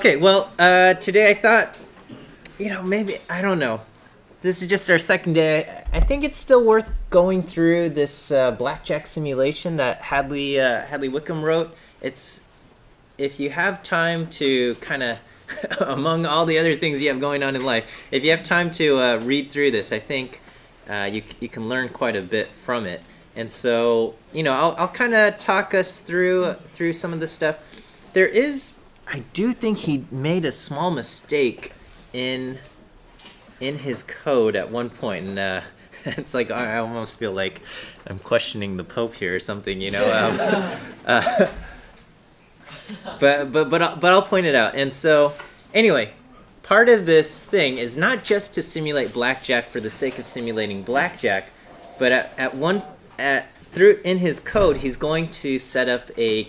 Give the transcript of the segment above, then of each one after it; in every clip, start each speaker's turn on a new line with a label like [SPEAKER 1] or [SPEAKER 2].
[SPEAKER 1] Okay, well, today I thought, maybe, I don't know. This is just our second day. I think it's still worth going through this blackjack simulation that Hadley Wickham wrote. It's, if you have time to kind of, among all the other things you have going on in life, if you have time to read through this, I think you can learn quite a bit from it. And so, I'll kind of talk us through some of the stuff. I do think he made a small mistake in his code at one point, and it's like I almost feel like I'm questioning the Pope here or something, but I'll point it out. And so, anyway, part of this thing is not just to simulate blackjack for the sake of simulating blackjack, but in his code, he's going to set up a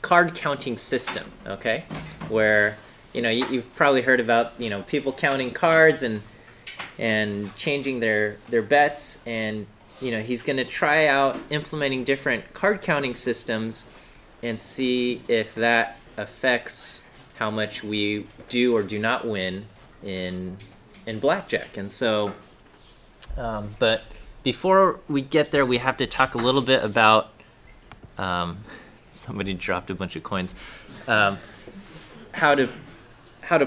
[SPEAKER 1] card counting system, okay? Where, you've probably heard about, people counting cards and changing their bets, and, he's going to try out implementing different card counting systems and see if that affects how much we do or do not win in blackjack. And so, but before we get there, we have to talk a little bit about, somebody dropped a bunch of coins, how to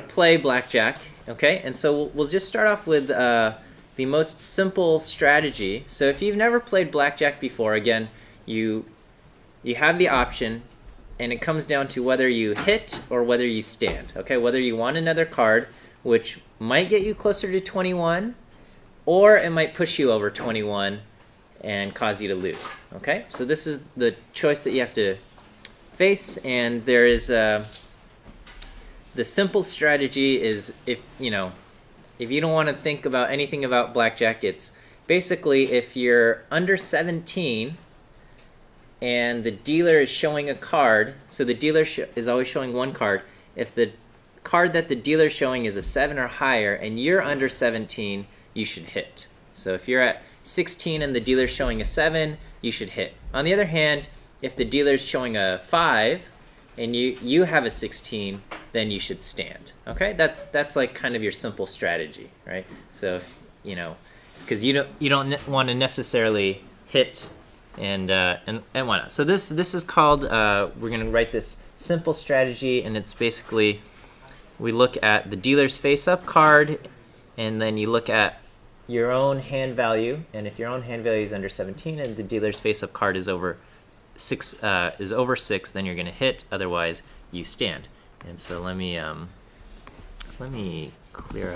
[SPEAKER 1] play blackjack, okay? And so we'll just start off with the most simple strategy. So if you've never played blackjack before, again, you have the option, and it comes down to whether you hit or whether you stand, okay? Whether you want another card, which might get you closer to 21, or it might push you over 21 and cause you to lose, okay? So this is the choice that you have to face, and there is the simple strategy is if you don't want to think about anything about blackjack, it's basically if you're under 17 and the dealer is showing a card, so the dealer is always showing one card. If the card that the dealer is showing is a 7 or higher and you're under 17, you should hit. So if you're at 16 and the dealer's showing a 7, you should hit. On the other hand, if the dealer's showing a 5 and you have a 16, then you should stand. Okay? That's like kind of your simple strategy, right? So if, because you don't want to necessarily hit and why not? So this is called we're going to write this simple strategy, and it's basically we look at the dealer's face-up card, and then you look at your own hand value, and if your own hand value is under 17 and the dealer's face-up card is over 6, then you're going to hit. Otherwise, you stand. And so let me clear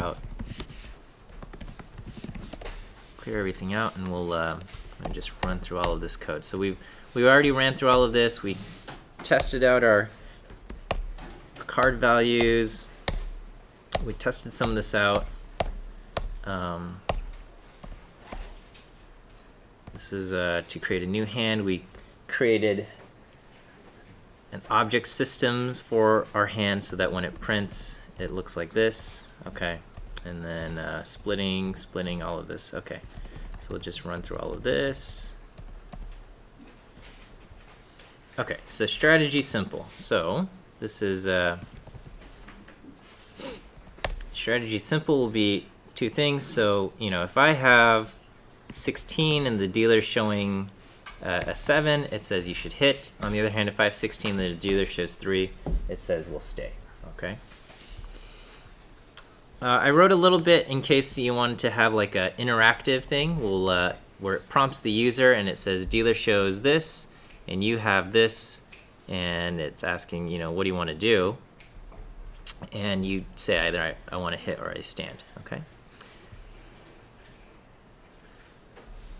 [SPEAKER 1] everything out, and we'll let me just run through all of this code. So we already ran through all of this. We tested out our card values. We tested some of this out. This is to create a new hand. We created an object system for our hand so that when it prints, it looks like this. Okay, and then splitting, all of this. Okay, so we'll just run through all of this. Okay, so strategy simple. So this is strategy simple will be two things. So if I have 16 and the dealer's showing a 7, it says you should hit. On the other hand, if I have 16 and the dealer shows 3, it says we'll stay. Okay. I wrote a little bit in case you wanted to have like an interactive thing. Where it prompts the user and it says dealer shows this and you have this, and it's asking what do you want to do, and you say either I want to hit or I stand. Okay.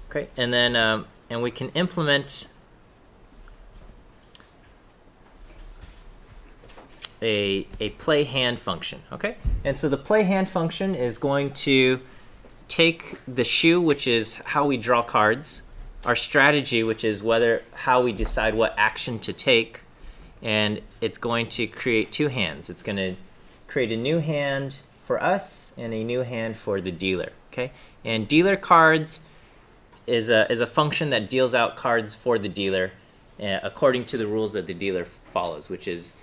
[SPEAKER 1] Okay, and then and we can implement a play hand function. Okay, and so the play hand function is going to take the shoe, which is how we draw cards, our strategy, which is how we decide what action to take, and it's going to create two hands. It's going to create a new hand for us and a new hand for the dealer. Okay, and dealer cards is a function that deals out cards for the dealer according to the rules that the dealer follows, which is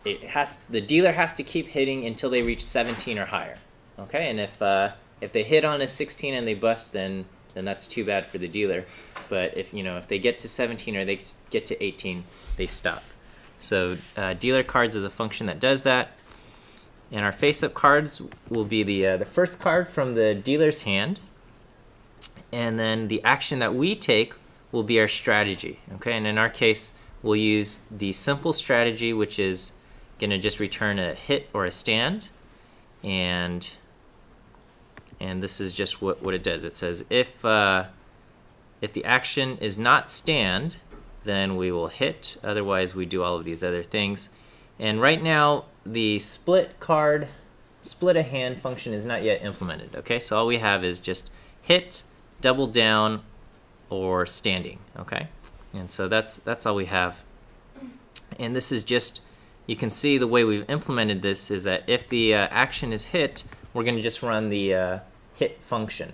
[SPEAKER 1] the dealer has to keep hitting until they reach 17 or higher. Okay, and if they hit on a 16 and they bust, then that's too bad for the dealer. But if they get to 17 or they get to 18, they stop. So dealer cards is a function that does that. And our face-up cards will be the first card from the dealer's hand, and then the action that we take will be our strategy. Okay, and in our case, we'll use the simple strategy, which is going to just return a hit or a stand, and this is just what it does. It says if the action is not stand, then we will hit. Otherwise, we do all of these other things. And right now, the split a hand function is not yet implemented. Okay, so all we have is just hit, double down, or standing. Okay, and so that's all we have. And this is just, you can see the way we've implemented this is that if the action is hit, we're going to just run the hit function,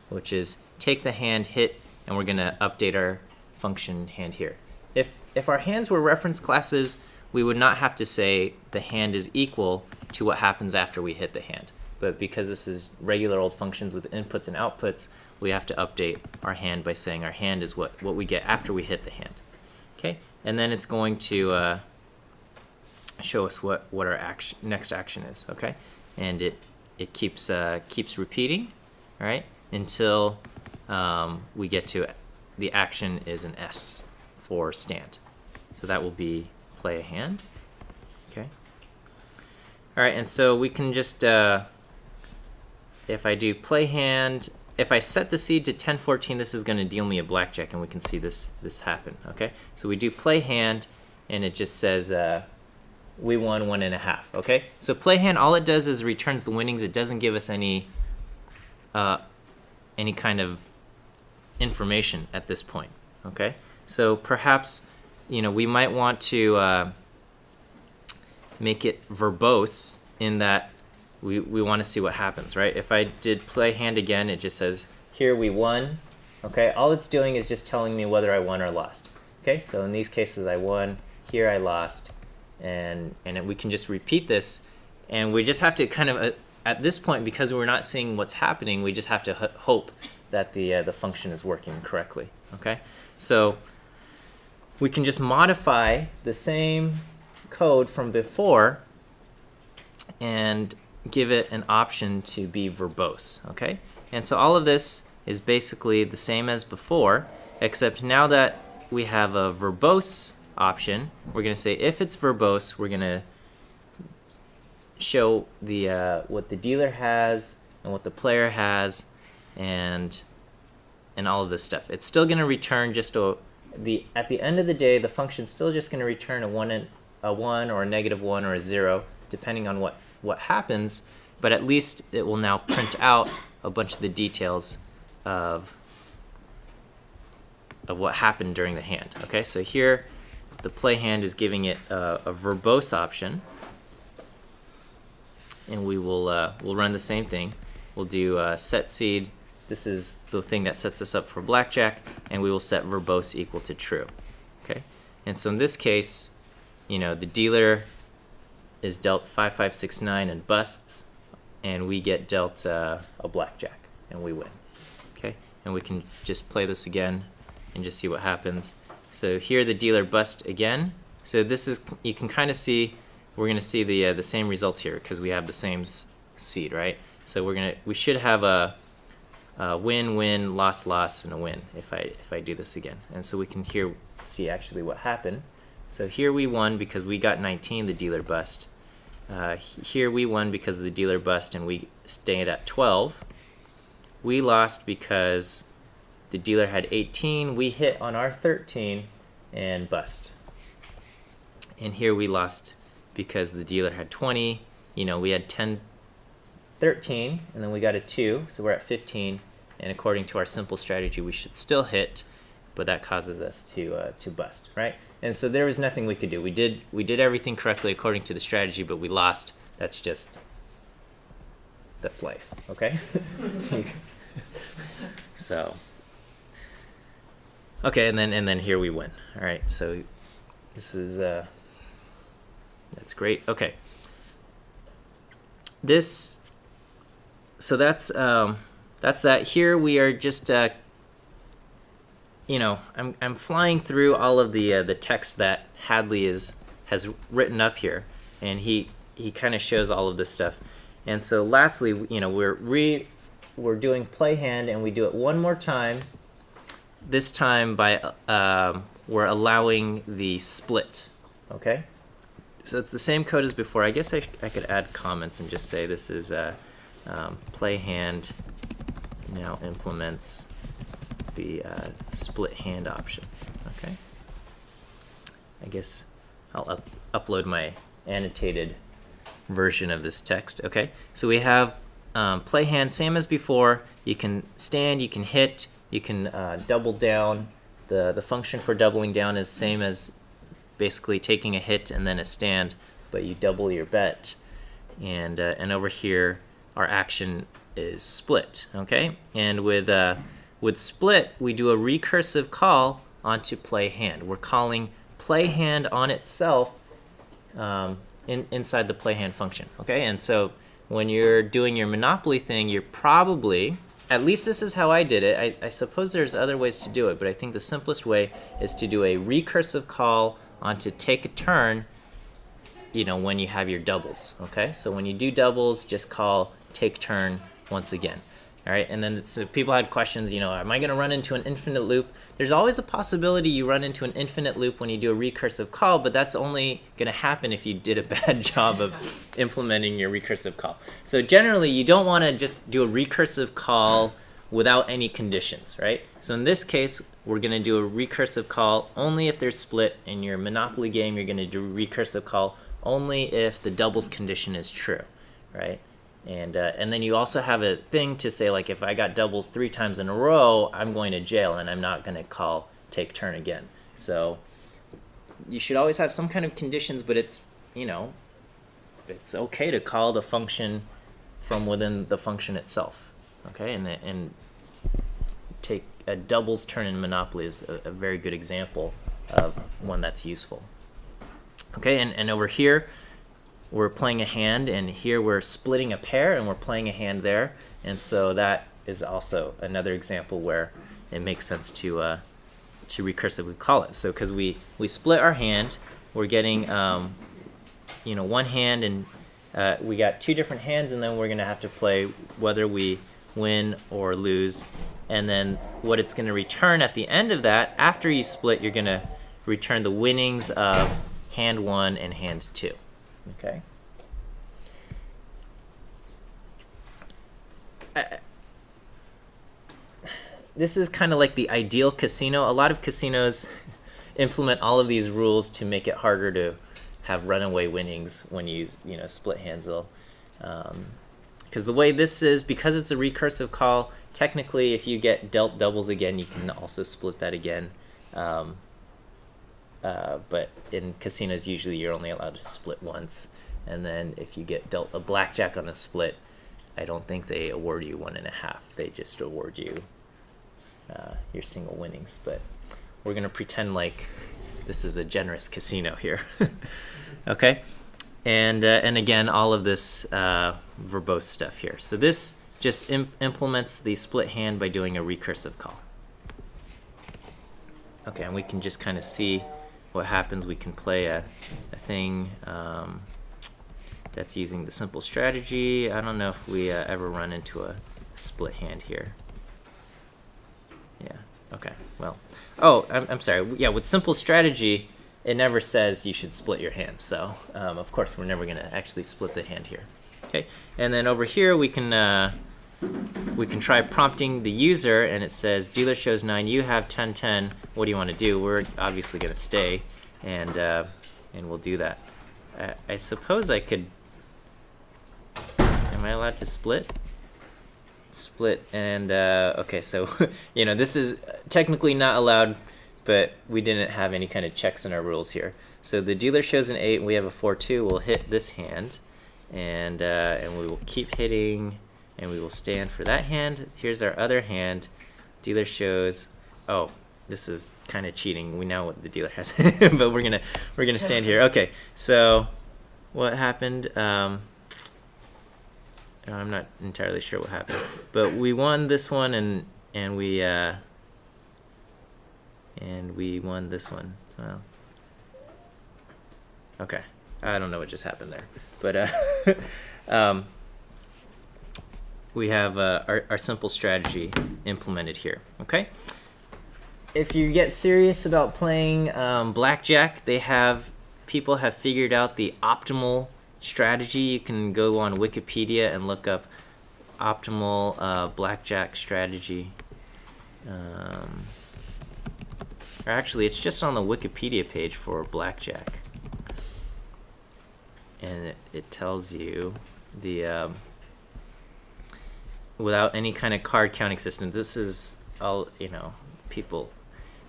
[SPEAKER 1] which is take the hand, hit, and we're going to update our function hand here. If our hands were reference classes, we would not have to say the hand is equal to what happens after we hit the hand. But because this is regular old functions with inputs and outputs, we have to update our hand by saying our hand is what we get after we hit the hand. Okay, and then it's going to show us what our next action is. Okay, and it keeps repeating, all right, until we get to the action is an S for stand. So that will be play a hand. Okay. All right, and so we can just if I do play hand, if I set the seed to 10-14, this is going to deal me a blackjack, and we can see this happen. Okay, so we do play hand, and it just says we won 1.5. Okay, so play hand, all it does is returns the winnings. It doesn't give us any kind of information at this point. Okay, so perhaps we might want to make it verbose in that we want to see what happens, right? If I did play hand again, it just says, here we won. Okay, all it's doing is just telling me whether I won or lost. Okay, so in these cases I won, here I lost, and we can just repeat this, and we just have to kind of, at this point, because we're not seeing what's happening, we just have to hope that the function is working correctly. Okay, so we can just modify the same code from before and give it an option to be verbose. Okay, and so all of this is basically the same as before, except now that we have a verbose option, we're going to say if it's verbose, we're going to show the what the dealer has and what the player has, and all of this stuff. It's still going to return just at the end of the day, the function's still just going to return a 1 or a -1 or a 0, depending on what happens, but at least it will now print out a bunch of the details of what happened during the hand. Okay, so here the play hand is giving it a verbose option, and we'll run the same thing. We'll do set seed. This is the thing that sets us up for blackjack, and we will set verbose equal to true. Okay, and so in this case, the dealer is dealt 5, 5, 6, 9 and busts, and we get dealt a blackjack and we win. Okay, and we can just play this again and just see what happens. So here the dealer busts again. So this is, you can kind of see, we're going to see the same results here because we have the same seed, right? So we should have a win, win, loss, loss, and a win if I do this again. And so we can see actually what happened. So here we won because we got 19, the dealer bust. Here we won because the dealer bust and we stayed at 12. We lost because the dealer had 18, we hit on our 13 and bust. And here we lost because the dealer had 20, we had 10, 13, and then we got a 2, so we're at 15, and according to our simple strategy we should still hit, but that causes us to bust, right? And so there was nothing we could do. We did everything correctly according to the strategy, but we lost. That's life, okay? So okay, and then here we win. All right, so this is That's great. Okay. So that's that. Here we are just I'm flying through all of the text that Hadley has written up here, and he kind of shows all of this stuff. And so lastly, we're doing play hand, and we do it one more time. This time by we're allowing the split. Okay. So it's the same code as before. I guess I could add comments and just say this is play hand now implements the split hand option. Okay. I guess I'll upload my annotated version of this text. Okay. So we have play hand, same as before. You can stand, you can hit, you can double down. The function for doubling down is same as basically taking a hit and then a stand, but you double your bet. And over here, our action is split. Okay. And with split, we do a recursive call onto play hand. We're calling play hand on itself inside the play hand function. Okay. And so when you're doing your Monopoly thing, you're probably, at least this is how I did it. I suppose there's other ways to do it, but I think the simplest way is to do a recursive call onto take a turn, when you have your doubles. Okay, so when you do doubles, just call take turn once again. All right, and then so people had questions, am I going to run into an infinite loop? There's always a possibility you run into an infinite loop when you do a recursive call, but that's only going to happen if you did a bad job of implementing your recursive call. So generally, you don't want to just do a recursive call without any conditions, right? So in this case, we're going to do a recursive call only if there's split. In your Monopoly game, you're going to do a recursive call only if the doubles condition is true, right? And then you also have a thing to say, like, if I got doubles 3 times in a row, I'm going to jail, and I'm not going to call take turn again. So you should always have some kind of conditions, but it's okay to call the function from within the function itself. Okay, and take a doubles turn in Monopoly is a very good example of one that's useful. Okay, and over here, we're playing a hand, and here we're splitting a pair, and we're playing a hand there, and so that is also another example where it makes sense to recursively call it. So because we split our hand, we're getting one hand, and we got 2 different hands, and then we're going to have to play whether we win or lose, and then what it's going to return at the end of that, after you split, you're going to return the winnings of hand 1 and hand 2. Okay. This is kind of like the ideal casino. A lot of casinos implement all of these rules to make it harder to have runaway winnings when you split hands. Because the way this is, because it's a recursive call, technically if you get dealt doubles again, you can also split that again. But in casinos, usually you're only allowed to split once. And then if you get dealt a blackjack on a split, I don't think they award you 1.5. They just award you your single winnings. But we're going to pretend like this is a generous casino here. Okay? And again, all of this verbose stuff here. So this just implements the split hand by doing a recursive call. Okay, and we can just kind of see what happens. We can play a thing that's using the simple strategy. I don't know if we ever run into a split hand here. Yeah, okay, well. Oh, I'm sorry. Yeah, with simple strategy, it never says you should split your hand. So, of course, we're never going to actually split the hand here. Okay, and then over here we can try prompting the user, and it says dealer shows 9, you have 10-10. What do you want to do? We're obviously going to stay, and we'll do that. I suppose I could. Am I allowed to split? Split and okay, so this is technically not allowed, but we didn't have any kind of checks in our rules here. So the dealer shows an 8, and we have a 4-2. We'll hit this hand, and we will keep hitting, and we will stand for that hand. Here's our other hand. Dealer shows. Oh, this is kind of cheating. We know what the dealer has, but we're gonna stand here. Okay, so what happened. I'm not entirely sure what happened, but we won this one, and we won this one. Well, okay, I don't know what just happened there, but we have our simple strategy implemented here. Okay. If you get serious about playing blackjack, people have figured out the optimal strategy. You can go on Wikipedia and look up optimal blackjack strategy. Or actually, it's just on the Wikipedia page for blackjack, and it tells you the without any kind of card counting system. This is all, people.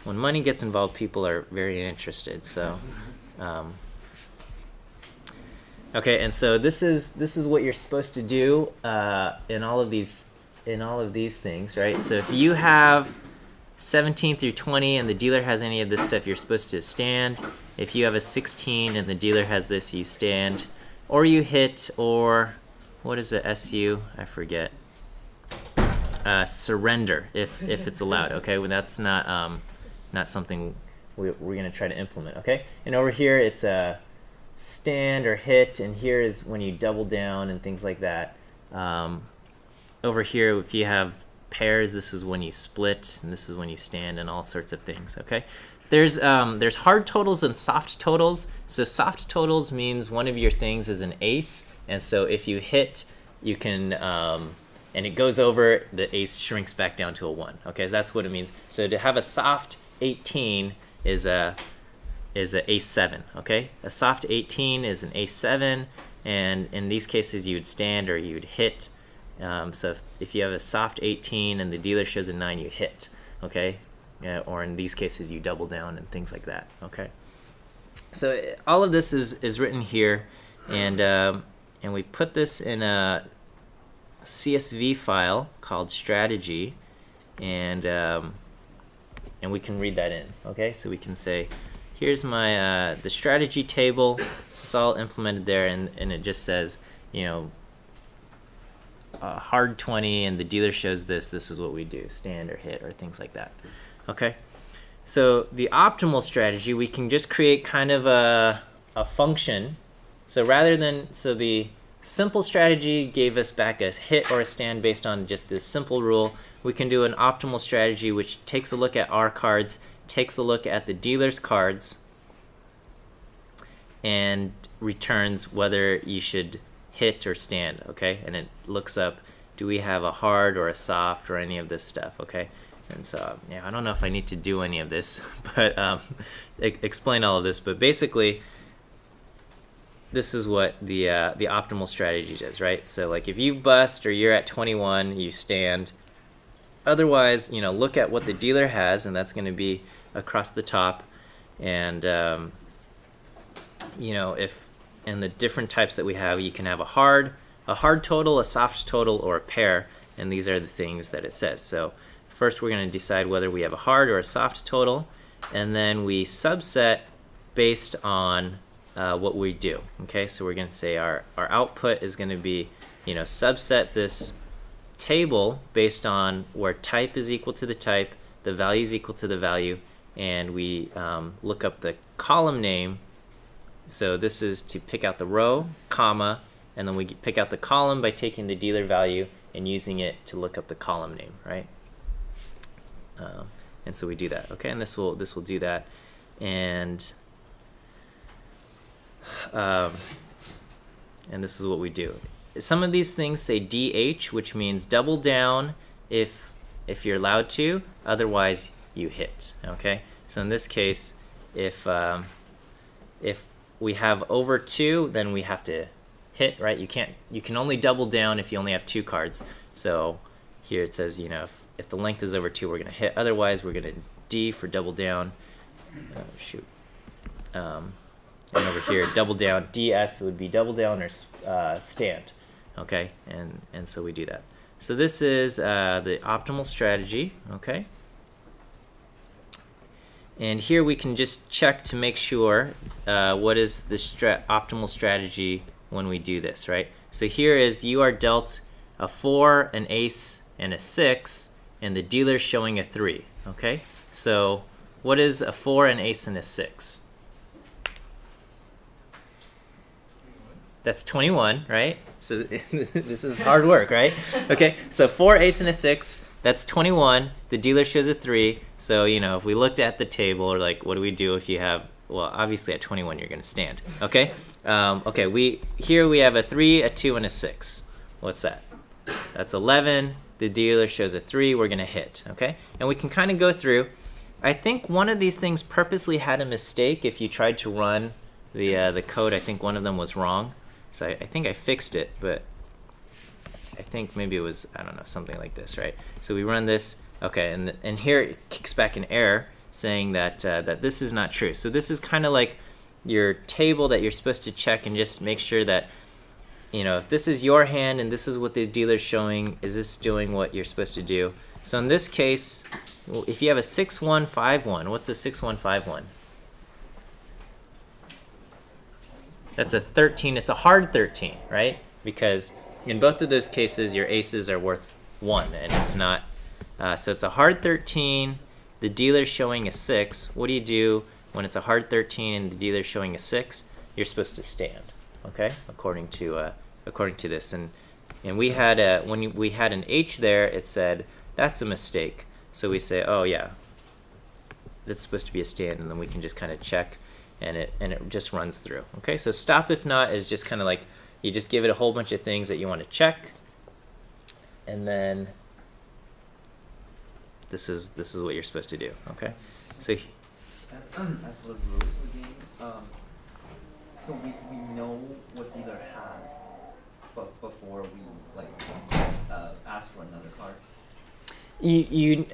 [SPEAKER 1] When money gets involved, people are very interested. So, okay, and so this is what you're supposed to do in all of these things, right? So if you have 17 through 20 and the dealer has any of this stuff, you're supposed to stand. If you have a 16 and the dealer has this, you stand, or you hit, or what is the SU? I forget. Surrender if it's allowed. Okay, well that's not something we're going to try to implement. Okay, and over here it's a stand or hit, and here is when you double down and things like that. Over here, if you have pairs, this is when you split, and this is when you stand, and all sorts of things. Okay, there's hard totals and soft totals. So soft totals means one of your things is an ace, and so if you hit, you can and it goes over, the ace shrinks back down to a 1. Okay, so that's what it means. So to have a soft 18 is a ace 7. Okay, a soft 18 is an ace 7, and in these cases you would stand or you would hit. So if you have a soft 18 and the dealer shows a 9, you hit. Okay, or in these cases you double down and things like that. Okay, so all of this is written here, and we put this in a CSV file called strategy, and we can read that in. Okay, so we can say, here's my the strategy table. It's all implemented there, and it just says, hard 20 and the dealer shows this is what we do, stand or hit or things like that. Okay, so the optimal strategy, we can just create kind of a function. So the simple strategy gave us back a hit or a stand based on just this simple rule. We can do an optimal strategy which takes a look at our cards, takes a look at the dealer's cards, and returns whether you should hit or stand. Okay, and it looks up, do we have a hard or a soft or any of this stuff. Okay, and so I don't know if I need to do any of this, but explain all of this. But basically, this is what the optimal strategy does, right? So like if you've bust or you're at 21, you stand. Otherwise, look at what the dealer has, and that's going to be across the top. And if in the different types that we have, you can have a hard total, a soft total, or a pair, and these are the things that it says. So first we're going to decide whether we have a hard or a soft total, and then we subset based on what we do. Okay, so we're going to say our output is going to be, subset this table based on where type is equal to the type, the value is equal to the value, and we look up the column name. So this is to pick out the row, comma, and then we pick out the column by taking the dealer value and using it to look up the column name, right? And so we do that. Okay, and this will do that, and this is what we do. Some of these things say DH, which means double down if you're allowed to, otherwise you hit. Okay, so in this case, if we have over 2, then we have to hit, right? You can only double down if you only have 2 cards. So here it says, if the length is over 2, we're going to hit. Otherwise, we're going to D for double down. And over here, double down, DS would be double down or stand. Okay, and so we do that. So this is the optimal strategy. Okay, And here we can just check to make sure what is the optimal strategy when we do this, right? So here is you are dealt a 4, an ace, and a 6, and the dealer's showing a 3, okay? So what is a 4, an ace, and a 6? That's 21, right? So this is hard work, right? Okay, so 4, ace, and a 6, that's 21. The dealer shows a 3. So, you know, if we looked at the table, or like, what do we do if you have, well, obviously at 21 you're going to stand, okay? Okay, here we have a 3, a 2, and a 6. What's that? That's 11. The dealer shows a 3. We're going to hit, okay? And we can kind of go through. I think one of these things purposely had a mistake. If you tried to run the code, I think one of them was wrong. So I think I fixed it, but I think maybe it was, I don't know, something like this, right? So we run this, okay, and here it kicks back an error saying that that this is not true. So this is kind of like your table that you're supposed to check and just make sure that, you know, if this is your hand and this is what the dealer's showing, is this doing what you're supposed to do? So in this case, if you have a 6-1-5-1, what's a 6-1-5-1? That's a 13. It's a hard 13, right? Because in both of those cases, your aces are worth 1, and it's not. So it's a hard 13. The dealer's showing a 6. What do you do when it's a hard 13 and the dealer's showing a 6? You're supposed to stand, okay? According to this, and we had when we had an H there, it said that's a mistake. So we say, oh yeah, that's supposed to be a stand, and then we can just kind of check. And it just runs through. Okay, so stop if not is just kind of like you just give it a whole bunch of things that you want to check, and then this is what you're supposed to do. Okay, so
[SPEAKER 2] as for the rules of the game, so we know what dealer has, but before we like ask for another card.
[SPEAKER 1] You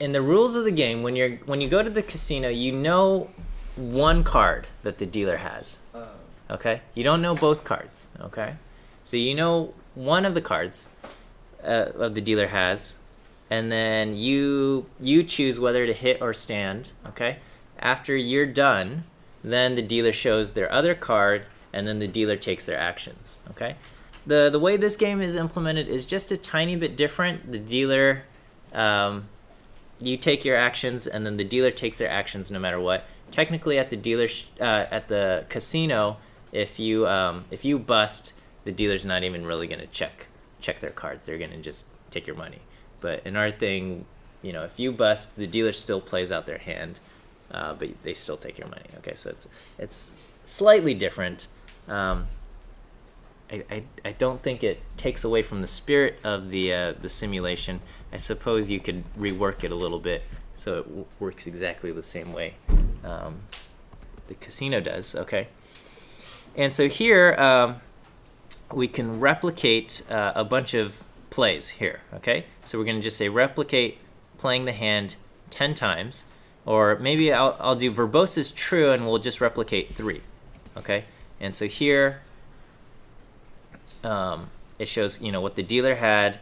[SPEAKER 1] in the rules of the game, when you go to the casino, you know one card that the dealer has. Okay, you don't know both cards. Okay, so you know one of the cards of the dealer has, and then you choose whether to hit or stand. Okay, after you're done, then the dealer shows their other card, and then the dealer takes their actions. Okay, the way this game is implemented is just a tiny bit different. The dealer, you take your actions, and then the dealer takes their actions no matter what. Technically, at the casino, if you bust, the dealer's not even really going to check their cards. They're going to just take your money. But in our thing, you know, if you bust, the dealer still plays out their hand, but they still take your money. Okay, so it's slightly different. I don't think it takes away from the spirit of the simulation. I suppose you could rework it a little bit so it works exactly the same way the casino does. Okay, and so here we can replicate a bunch of plays here. Okay, so we're going to just say replicate playing the hand 10 times, or maybe I'll do verbose is true and we'll just replicate 3. Okay, and so here it shows, you know, what the dealer had,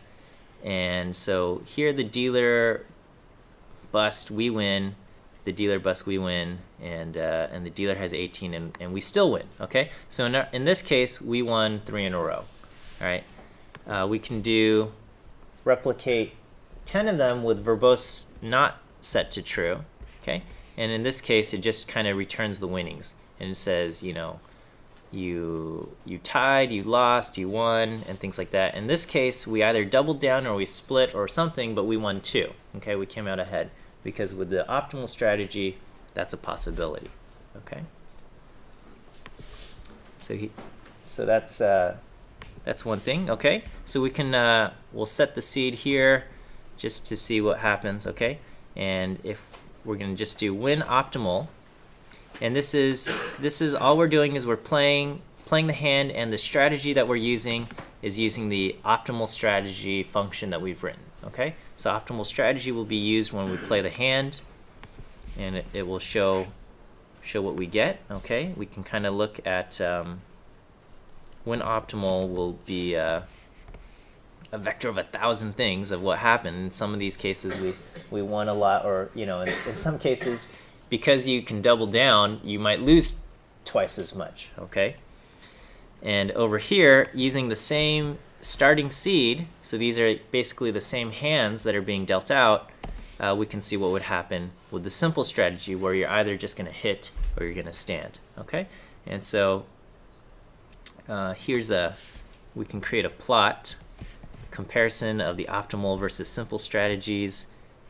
[SPEAKER 1] and so here the dealer bust, we win. The dealer bust, we win, and the dealer has 18, and we still win. Okay, so in this case, we won 3 in a row. All right, we can do replicate 10 of them with verbose not set to true. Okay, and in this case, it just kind of returns the winnings, and it says, you know, you tied, you lost, you won, and things like that. In this case, we either doubled down or we split or something, but we won 2. Okay, we came out ahead. Because with the optimal strategy, that's a possibility. Okay. So that's one thing. Okay. So we can we'll set the seed here just to see what happens. Okay. And if we're going to just do win optimal, and this is all we're doing is we're playing the hand, and the strategy that we're using is using the optimal strategy function that we've written. Okay, so optimal strategy will be used when we play the hand, and it will show what we get. Okay, we can kind of look at when optimal will be a vector of 1,000 things of what happened. In some of these cases, we won a lot, or you know, in some cases, because you can double down, you might lose twice as much, okay? And over here, using the same starting seed, so these are basically the same hands that are being dealt out, we can see what would happen with the simple strategy where you're either just going to hit or you're going to stand, okay? And so we can create a plot comparison of the optimal versus simple strategies,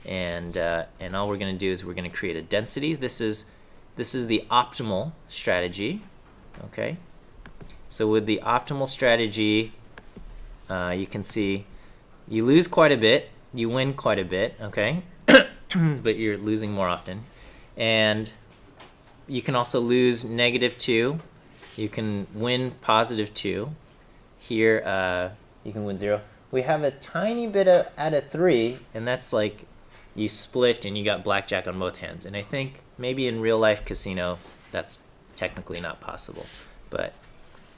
[SPEAKER 1] and all we're going to do is we're going to create a density. This is the optimal strategy, okay? So with the optimal strategy, you can see you lose quite a bit, you win quite a bit, okay? But you're losing more often. And you can also lose -2. You can win +2. Here, you can win 0. We have a tiny bit at a 3, and that's like you split and you got blackjack on both hands. And I think maybe in real life casino, that's technically not possible. But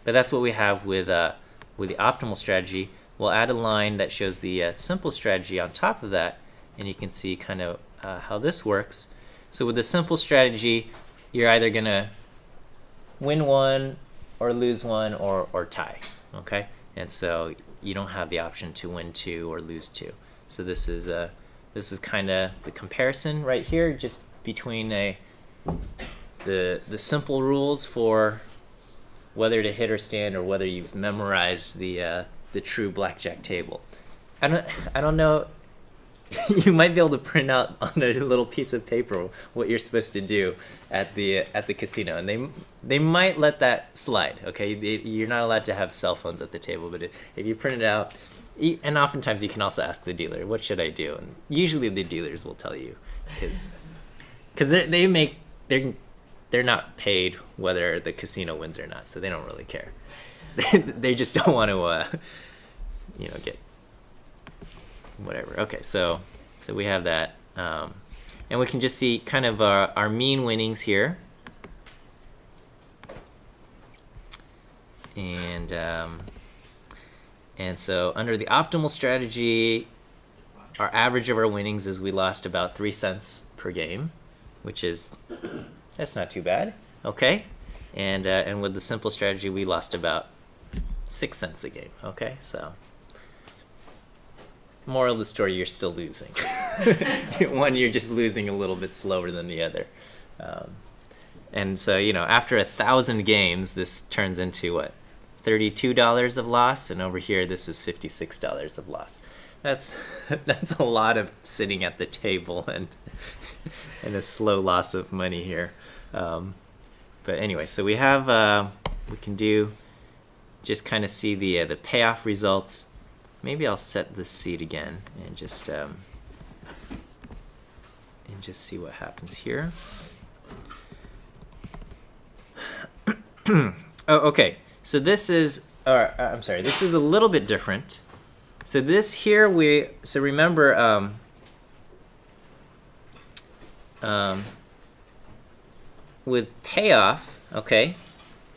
[SPEAKER 1] that's what we have with the optimal strategy. We'll add a line that shows the simple strategy on top of that, and you can see kind of how this works. So with the simple strategy, you're either going to win 1 or lose 1 or tie, okay? And so you don't have the option to win 2 or lose 2. So this is kind of the comparison right here, just between the simple rules for whether to hit or stand, or whether you've memorized the true blackjack table. I don't know. You might be able to print out on a little piece of paper what you're supposed to do at the casino, and they might let that slide. Okay, you're not allowed to have cell phones at the table, but if you print it out, and oftentimes you can also ask the dealer, "What should I do?" And usually the dealers will tell you, because they're not paid whether the casino wins or not, so they don't really care. They just don't want to, get whatever. Okay, so we have that, and we can just see kind of our mean winnings here, and so under the optimal strategy, our average of our winnings is we lost about 3 cents per game, which is that's not too bad, okay? And with the simple strategy, we lost about 6 cents a game, okay? So moral of the story, you're still losing. One, you're just losing a little bit slower than the other. And so, after 1,000 games, this turns into what? $32 of loss, and over here, this is $56 of loss. That's a lot of sitting at the table and a slow loss of money here. But anyway, so we have we can do just kind of see the payoff results. Maybe I'll set this seed again and just see what happens here. Oh, okay. So this is, I'm sorry, this is a little bit different. So this here remember, with payoff, okay,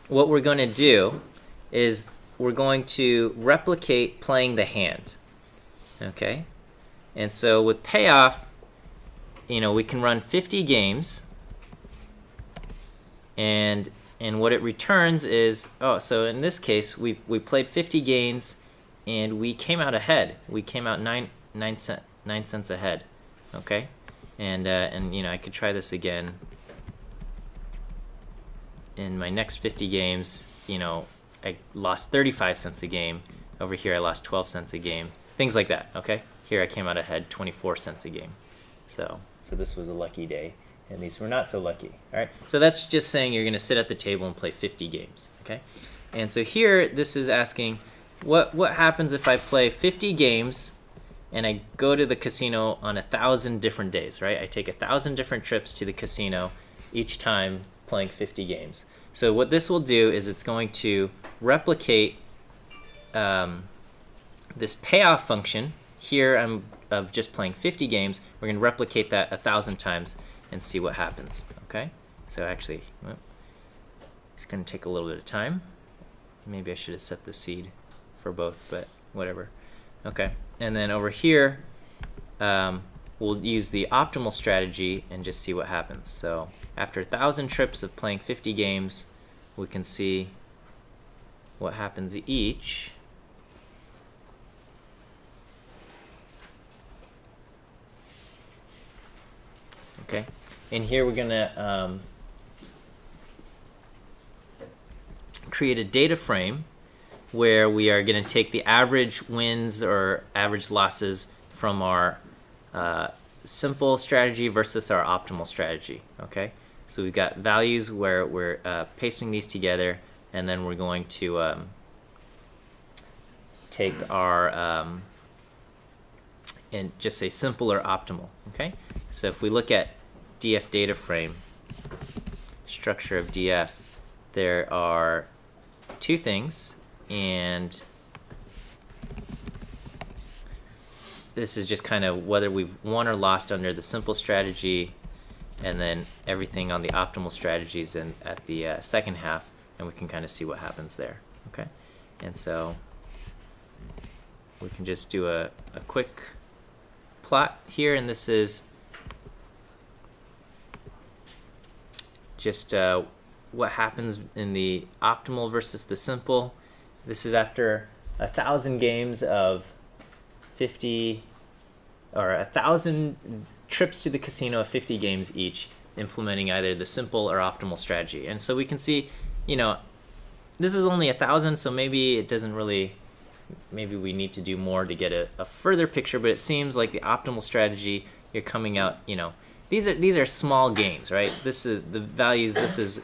[SPEAKER 1] what we're going to do is we're going to replicate playing the hand, okay? And so with payoff, we can run 50 games, and what it returns is, so in this case, we played 50 games, and we came out ahead. We came out 9 cents ahead, okay? And I could try this again. In my next 50 games, I lost 35 cents a game. Over here, I lost 12 cents a game. Things like that, okay? Here, I came out ahead 24 cents a game. So this was a lucky day, and these were not so lucky, all right? So that's just saying you're going to sit at the table and play 50 games, okay? And so here, this is asking, what happens if I play 50 games and I go to the casino on 1,000 different days, right? I take 1,000 different trips to the casino each time playing 50 games. So what this will do is it's going to replicate this payoff function. Here I'm of just playing 50 games. We're going to replicate that 1,000 times and see what happens, okay? So actually, it's going to take a little bit of time. Maybe I should have set the seed for both, but whatever. Okay, and then over here, we'll use the optimal strategy and just see what happens. So after 1,000 trips of playing 50 games, we can see what happens each. Okay, and here we're gonna create a data frame where we are going to take the average wins or average losses from our simple strategy versus our optimal strategy. Okay, so we've got values where we're pasting these together, and then we're going to take our and just say simple or optimal. Okay, so if we look at DF data frame, structure of DF, there are two things, and this is just kind of whether we've won or lost under the simple strategy, and then everything on the optimal strategies and at the second half, and we can kind of see what happens there. Okay, and so we can just do a quick plot here, and this is just what happens in the optimal versus the simple. This is after 1,000 games of 50, or 1,000 trips to the casino of 50 games each, implementing either the simple or optimal strategy. And so we can see, you know, this is only 1,000, so maybe it doesn't really, maybe we need to do more to get a further picture, but it seems like the optimal strategy, you're coming out, you know, these are small gains, right? This is the values, this is,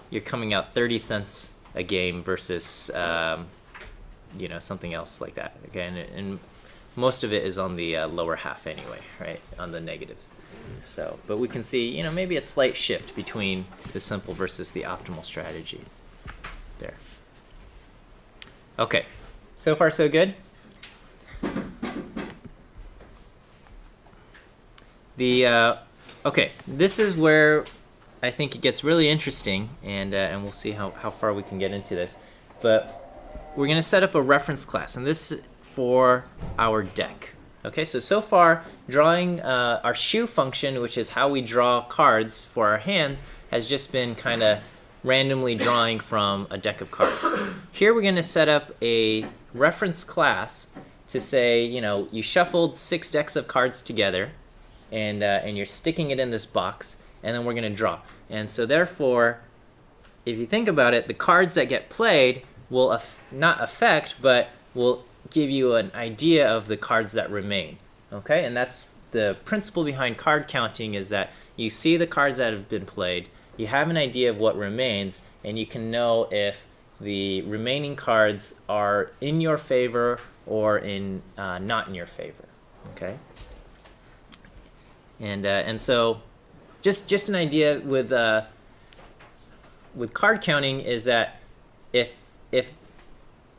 [SPEAKER 1] you're coming out 30 cents a game versus you know, something else like that. Okay, and most of it is on the lower half anyway, right, on the negative. So, but we can see, you know, maybe a slight shift between the simple versus the optimal strategy there. Okay, so far so good. The okay, this is where I think it gets really interesting, and we'll see how far we can get into this. But we're going to set up a reference class, and this is for our deck. Okay, so far, drawing our shoe function, which is how we draw cards for our hands, has just been kind of randomly drawing from a deck of cards. Here we're going to set up a reference class to say, you know, you shuffled 6 decks of cards together, and you're sticking it in this box, and then we're going to draw. And so therefore, if you think about it, the cards that get played will not affect, but will give you an idea of the cards that remain. Okay, and that's the principle behind card counting, is that you see the cards that have been played, you have an idea of what remains, and you can know if the remaining cards are in your favor or in not in your favor. Okay, and so just an idea with card counting is that if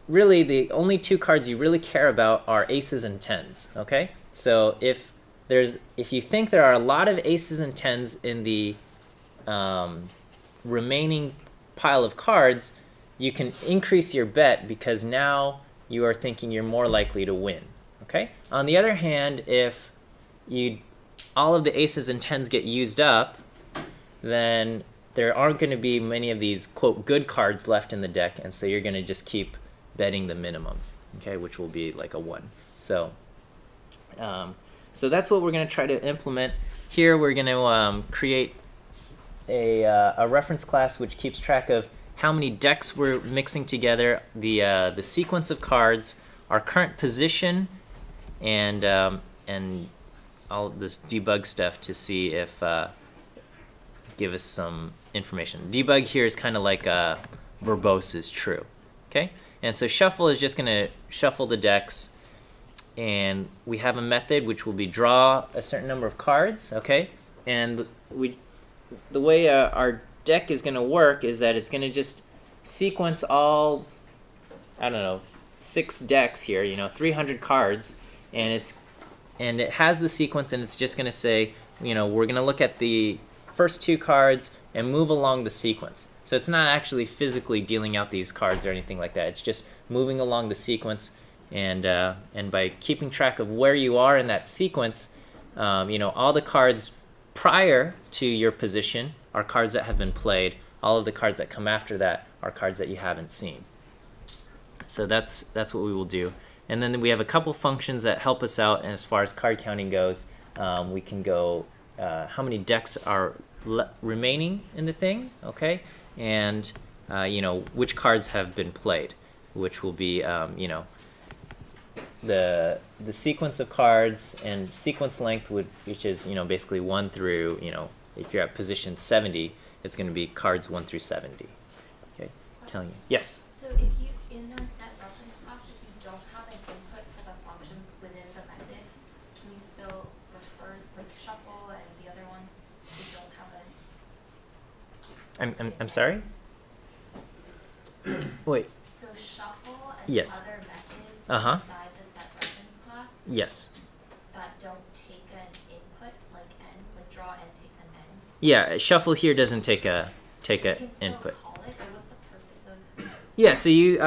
[SPEAKER 1] really the only 2 cards you really care about are aces and tens. Okay, so if you think there are a lot of aces and tens in the remaining pile of cards, you can increase your bet because now you are thinking you're more likely to win. Okay, on the other hand, if all of the aces and tens get used up, then there aren't going to be many of these quote good cards left in the deck, and so you're going to just keep betting the minimum, okay, which will be like a 1. So so that's what we're going to try to implement here. We're going to create a reference class which keeps track of how many decks we're mixing together, the sequence of cards, our current position, and all this debug stuff to see if give us some information. Debug here is kind of like verbose is true. Okay, and so shuffle is just going to shuffle the decks, and we have a method which will be draw a certain number of cards. Okay, and the way our deck is going to work is that it's going to just sequence all, I don't know, 6 decks here, you know, 300 cards, and it has the sequence, and it's just going to say, you know, we're going to look at the first 2 cards and move along the sequence. So it's not actually physically dealing out these cards or anything like that. It's just moving along the sequence, and by keeping track of where you are in that sequence, all the cards prior to your position are cards that have been played. All of the cards that come after that are cards that you haven't seen. So that's what we will do. And then we have a couple functions that help us out. And as far as card counting goes, we can go how many decks are remaining in the thing, okay? And which cards have been played, which will be the sequence of cards and sequence length, which is basically 1 through if you're at position 70, it's going to be cards 1 through 70. Okay, telling you. Yes.
[SPEAKER 3] So if you in a set reference class, if you don't have an input for the functions within the method, can you still refer like shuffle and the other ones if you don't have a?
[SPEAKER 1] I'm sorry. Wait.
[SPEAKER 3] So shuffle and
[SPEAKER 1] yes.
[SPEAKER 3] other methods
[SPEAKER 1] Uh-huh.
[SPEAKER 3] inside the set reference class.
[SPEAKER 1] Yes.
[SPEAKER 3] That don't take an input like n, like draw n takes an n.
[SPEAKER 1] Yeah, shuffle here doesn't take a input.
[SPEAKER 3] Call it, or what's the purpose of?
[SPEAKER 1] Yeah, so you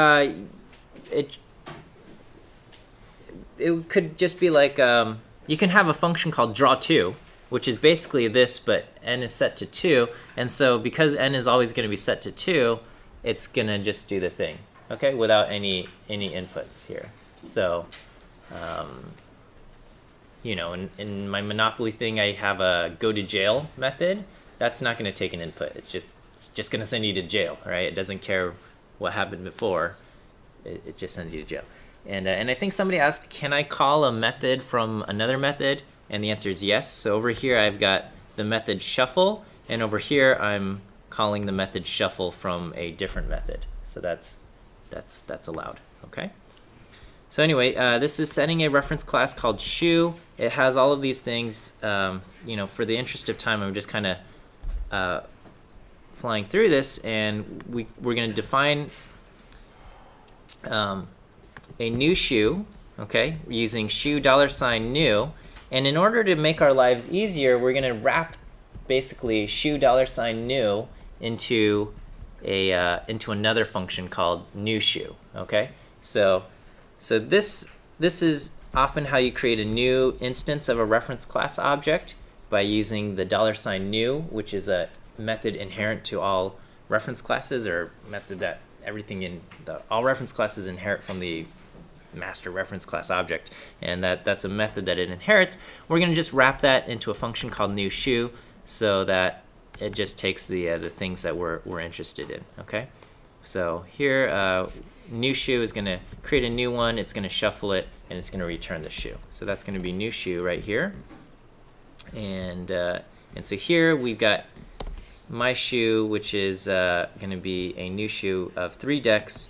[SPEAKER 1] it could just be like you can have a function called draw 2, which is basically this, but n is set to 2, and so because n is always going to be set to 2, it's going to just do the thing, okay, without any inputs here. So in my Monopoly thing, I have a go to jail method. That's not going to take an input. It's just going to send you to jail, right? It doesn't care what happened before. It just sends you to jail. And I think somebody asked, can I call a method from another method? And the answer is yes. So over here I've got the method shuffle, and over here I'm calling the method shuffle from a different method. So that's allowed. Okay. So anyway, this is setting a reference class called shoe. It has all of these things. For the interest of time, I'm just kind of flying through this, and we're going to define a new shoe, okay, using shoe $new. And in order to make our lives easier, we're going to wrap basically shoe $new into another function called new shoe. Okay, so this is often how you create a new instance of a reference class object, by using the $new, which is a method inherent to all reference classes, or method that everything in all reference classes inherit from the master reference class object, and that's a method that it inherits. We're going to just wrap that into a function called new shoe, so that it just takes the things that we're interested in. Okay, so here new shoe is going to create a new one. It's going to shuffle it, and it's going to return the shoe. So that's going to be new shoe right here, and so here we've got my shoe, which is going to be a new shoe of 3 decks,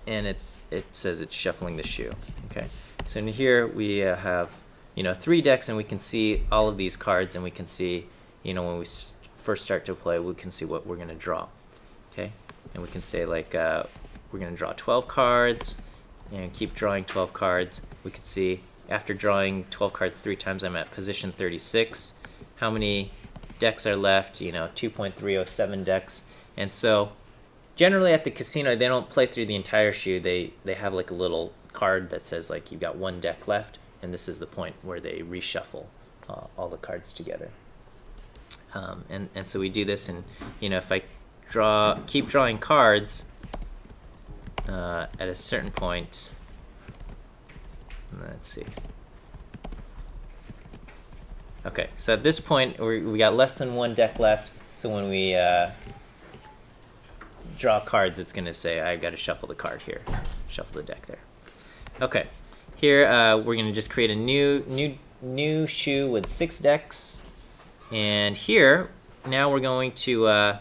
[SPEAKER 1] and it says it's shuffling the shoe. Okay, so in here we have 3 decks, and we can see all of these cards, and we can see when we first start to play, we can see what we're going to draw. Okay, and we can say like we're going to draw 12 cards and keep drawing 12 cards. We can see after drawing 12 cards 3 times, I'm at position 36. How many decks are left? 2.307 decks. And so generally at the casino, they don't play through the entire shoe. They have like a little card that says like you've got 1 deck left, and this is the point where they reshuffle all the cards together. And so we do this, and if I keep drawing cards at a certain point, let's see. Okay, so at this point we got less than 1 deck left, so when we draw cards, it's going to say I've got to shuffle the card here, shuffle the deck there. Okay, here we're going to just create a new shoe with 6 decks, and here now we're going to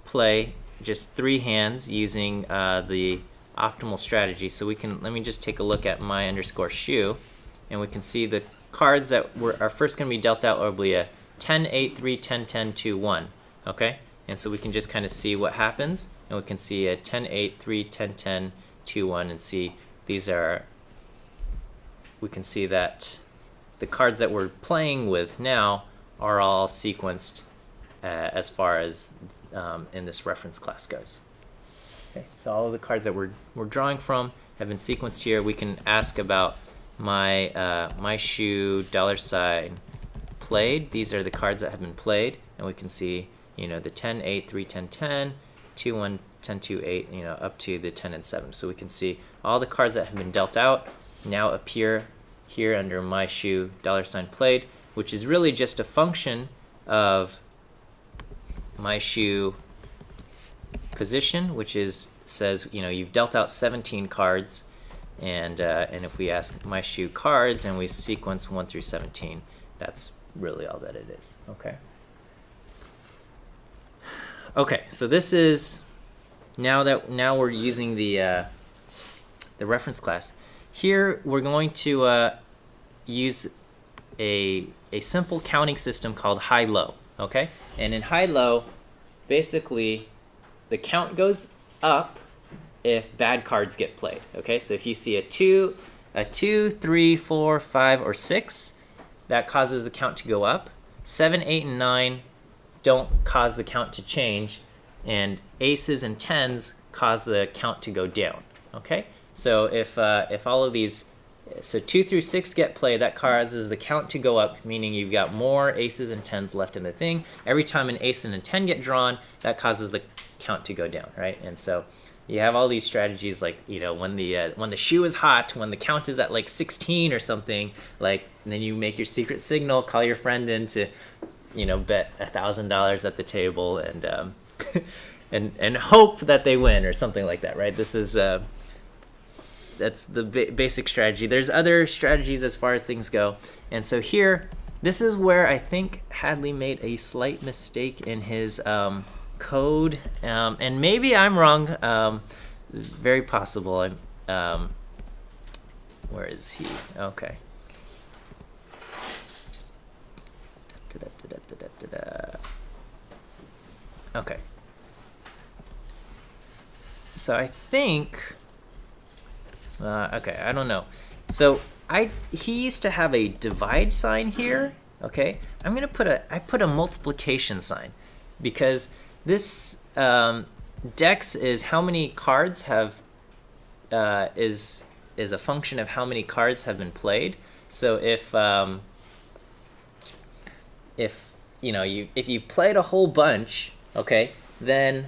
[SPEAKER 1] play just 3 hands using the optimal strategy. So we can, let me just take a look at my underscore shoe, and we can see the cards that are first going to be dealt out will be a 10, 8, 3, 10, 10, 2, 1. Okay, and so we can just kind of see what happens, and we can see a 10, 8, 3, 10, 10, 2, 1, and see these are, we can see that the cards that we're playing with now are all sequenced as far as in this reference class goes. Okay, so all of the cards that we're drawing from have been sequenced here. We can ask about my shoe $ played. These are the cards that have been played, and we can see, you know, the 10, 8, 3, 10, 10, 2, 1, 10, 2, 8, you know, up to the 10 and 7. So we can see all the cards that have been dealt out now appear here under my shoe $ played, which is really just a function of my shoe position, which says, you know, you've dealt out 17 cards, and if we ask my shoe cards and we sequence 1 through 17, that's really all that it is. Okay. Okay, so this is now we're using the reference class. Here we're going to use a simple counting system called high-low. Okay, and in high-low, basically the count goes up if bad cards get played. Okay, so if you see a 2, 3, 4, 5, or 6, that causes the count to go up. 7, 8, and 9 don't cause the count to change, and aces and 10s cause the count to go down. Okay, so if all of these, so 2 through 6 get played, that causes the count to go up, meaning you've got more aces and 10s left in the thing. Every time an ace and a 10 get drawn, that causes the count to go down, right? And so you have all these strategies, like, you know, when the shoe is hot, when the count is at like 16 or something, like, and then you make your secret signal, call your friend in to, you know, bet $1,000 at the table, and and hope that they win or something like that, right? This is that's the basic strategy. There's other strategies as far as things go, and so here, this is where I think Hadley made a slight mistake in his code, and maybe I'm wrong. Very possible. Where is he? Okay. Okay. So I think. Okay, I don't know. So he used to have a divide sign here. Okay, I'm gonna put a multiplication sign, because this dex is how many cards have is a function of how many cards have been played. So if you know, if you've played a whole bunch, okay, then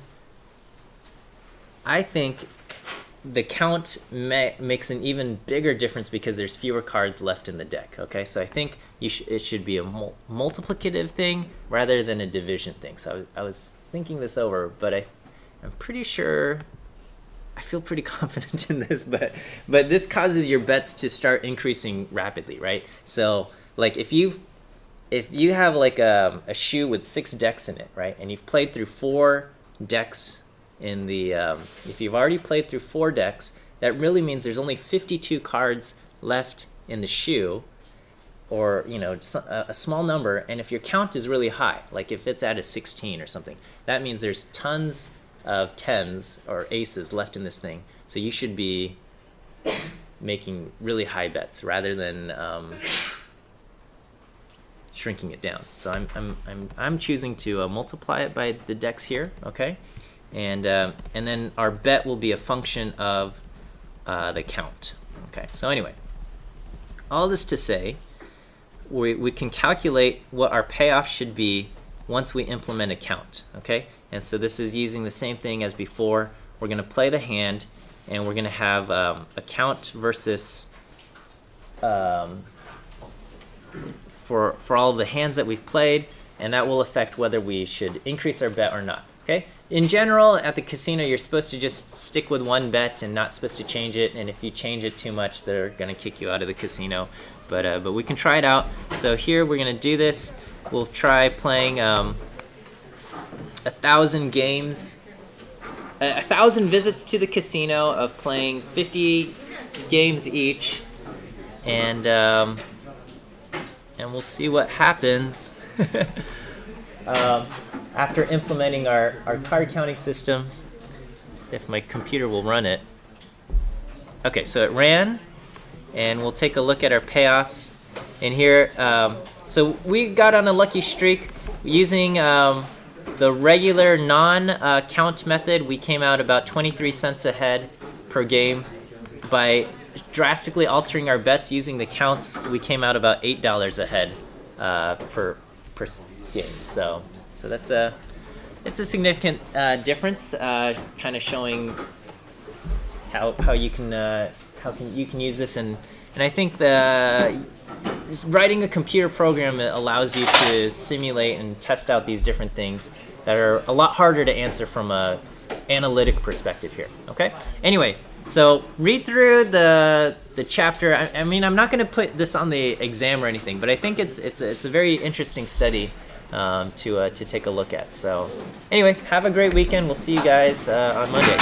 [SPEAKER 1] I think the count makes an even bigger difference because there's fewer cards left in the deck. Okay, so I think it should be a multiplicative thing rather than a division thing. So I was thinking this over, but I'm pretty sure, I feel pretty confident in this, but this causes your bets to start increasing rapidly, right? So like if you have like a shoe with 6 decks in it, right, and you've played through 4 decks in the if you've already played through 4 decks, that really means there's only 52 cards left in the shoe, or, you know, a small number. And if your count is really high, like if it's at a 16 or something, that means there's tons of 10s or aces left in this thing. So you should be making really high bets rather than shrinking it down. So I'm choosing to multiply it by the decks here. Okay. And then our bet will be a function of the count. Okay, so anyway, all this to say, we can calculate what our payoff should be once we implement a count. Okay, and so this is using the same thing as before. We're going to play the hand, and we're going to have a count versus for all of the hands that we've played, and that will affect whether we should increase our bet or not. Okay. In general, at the casino, you're supposed to just stick with one bet and not supposed to change it. And if you change it too much, they're going to kick you out of the casino. But we can try it out. So here we're going to do this. We'll try playing 1,000 games, 1,000 visits to the casino of playing 50 games each, and we'll see what happens. After implementing our card counting system, if my computer will run it. Okay, so it ran, and we'll take a look at our payoffs. And here, so we got on a lucky streak using the regular non-count method. We came out about 23 cents ahead per game by drastically altering our bets using the counts, we came out about $8 ahead per game. So that's it's a significant difference, kind of showing how you can use this, and I think writing a computer program allows you to simulate and test out these different things that are a lot harder to answer from a analytic perspective here. Okay. Anyway, so read through the chapter. I mean, I'm not going to put this on the exam or anything, but I think it's a very interesting study to take a look at. So anyway, have a great weekend. We'll see you guys on Monday.